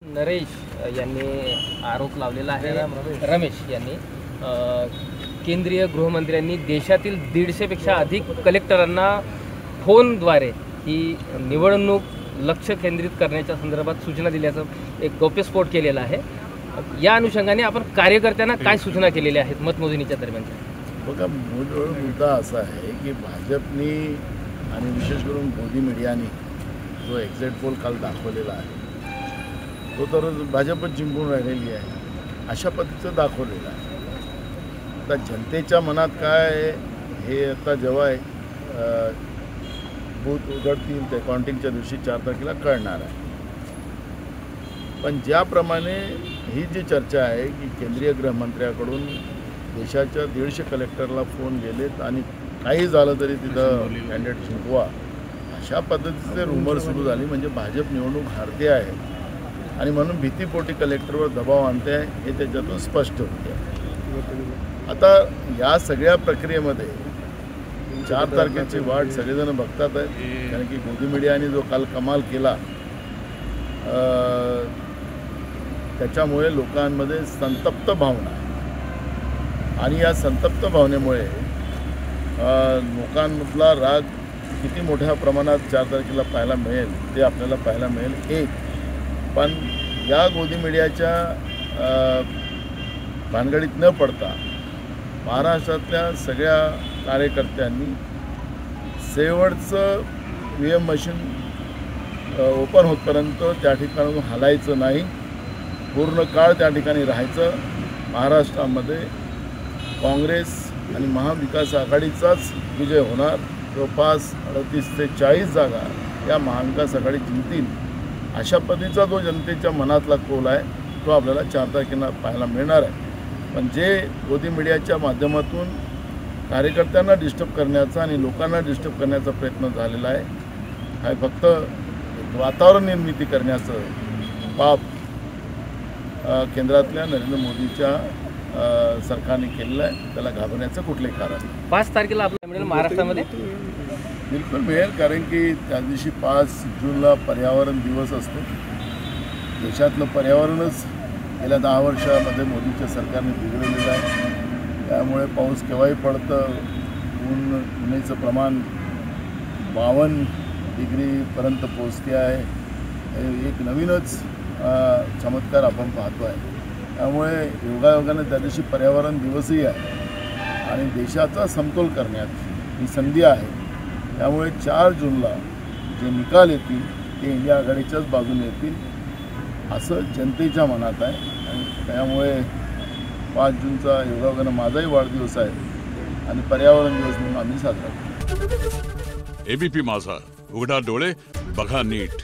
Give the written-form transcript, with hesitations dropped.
नरेश यांनी आरोप लावलेला आहे, रमेश यांनी केंद्रीय गृहमंत्र्यांनी देशातील 150पेक्षा अधिक कलेक्टरांना फोनद्वारे ही निवडणूक लक्ष केंद्रित करण्याच्या संदर्भात सूचना दिल्याचं एक गौप्यस्फोट केलेला आहे। या अनुषंगाने आपण कार्यकर्त्यांना काय सूचना केलेल्या आहेत मतमोजणीच्या दरम्यान? बघा, मुद्दा असा आहे की भाजपनी आणि विशेष करून मोदी मीडियाने जो एक्झिट पोल काल दाखवलेला आहे तो तर भाजपच जिंकून राहिलेली आहे अशा पद्धतीचं दाखवलेलं आहे। आता जनतेच्या मनात काय आहे हे आता जेव्हा बूथ उघडतील ते काउंटिंगच्या दिवशी 4 तारखेला कळणार आहे। पण ज्याप्रमाणे ही जी चर्चा आहे की केंद्रीय गृहमंत्र्याकडून देशाच्या 150 कलेक्टरला फोन गेलेत आणि काही झालं तरी तिथं कॅन्डिडेट जिंकवा अशा पद्धतीचे रुमर सुरू झाली, म्हणजे भाजप निवडणूक हारते आहे आणि म्हणून भीतीपोटी कलेक्टरवर दबाव आणते आहे हे त्याच्यातून स्पष्ट होते। आता या सगळ्या प्रक्रियेमध्ये 4 तारखेची वाट सगळेजण बघतात आहेत, कारण की मोदी मीडियाने जो काल कमाल केला त्याच्यामुळे लोकांमध्ये संतप्त भावना आणि या संतप्त भावनेमुळे लोकांमधला राग किती मोठ्या प्रमाणात 4 तारखेला पाहायला मिळेल ते आपल्याला पाहायला मिळेल। पण या मोदी मीडियाच्या भानगडीत न पडता महाराष्ट्रातल्या सगळ्या कार्यकर्त्यांनी शेवटचं VM मशीन ओपन होतपर्यंत त्या ठिकाणून हलायचं नाही, पूर्ण काळ त्या ठिकाणी राहायचं। महाराष्ट्रामध्ये काँग्रेस आणि महाविकास आघाडीचाच विजय होणार। जवळपास 38 ते 40 जागा या महाविकास आघाडी जिंकतील अशा पद्धतीचा जो जनतेच्या मनातला कौल आहे तो आपल्याला 4 तारखेला पाहायला मिळणार आहे। पण जे मोदी मीडियाच्या माध्यमातून कार्यकर्त्यांना डिस्टर्ब करण्याचा आणि लोकांना डिस्टर्ब करण्याचा प्रयत्न झालेला आहे हा फक्त वातावरण निर्मिती करण्याचं पाप केंद्रातल्या नरेंद्र मोदीच्या सरकारने केलेलं आहे। त्याला घाबरण्याचं कुठलंही कारण 5 तारखेला आपल्याला मिळेल महाराष्ट्रामध्ये? बिलकुल मिळेल, कारण की त्या दिवशी 5 जूनला पर्यावरण दिवस असतो। देशातलं पर्यावरणच गेल्या 10 वर्षामध्ये मोदीच्या सरकारने बिघडवलेलं आहे। त्यामुळे पाऊस केव्हाही पडतं, उन्हाचं प्रमाण 52 डिग्रीपर्यंत पोचते आहे। एक नवीनच चमत्कार आपण पाहतो आहे। त्यामुळे योगायोगाने त्या दिवशी पर्यावरण दिवसही आहे आणि देशाचा समतोल करण्यात ही संधी आहे। त्यामुळे 4 जूनला जे निकाल येतील ते इंडिया आघाडीच्याच बाजूने येतील असं जनतेच्या मनात आहे आणि त्यामुळे 5 जूनचा योगायोगानं माझाही वाढदिवस आहे आणि पर्यावरण दिवस म्हणून आम्ही साजरा करतो। ABP माझा, उघडा डोळे बघा नीट।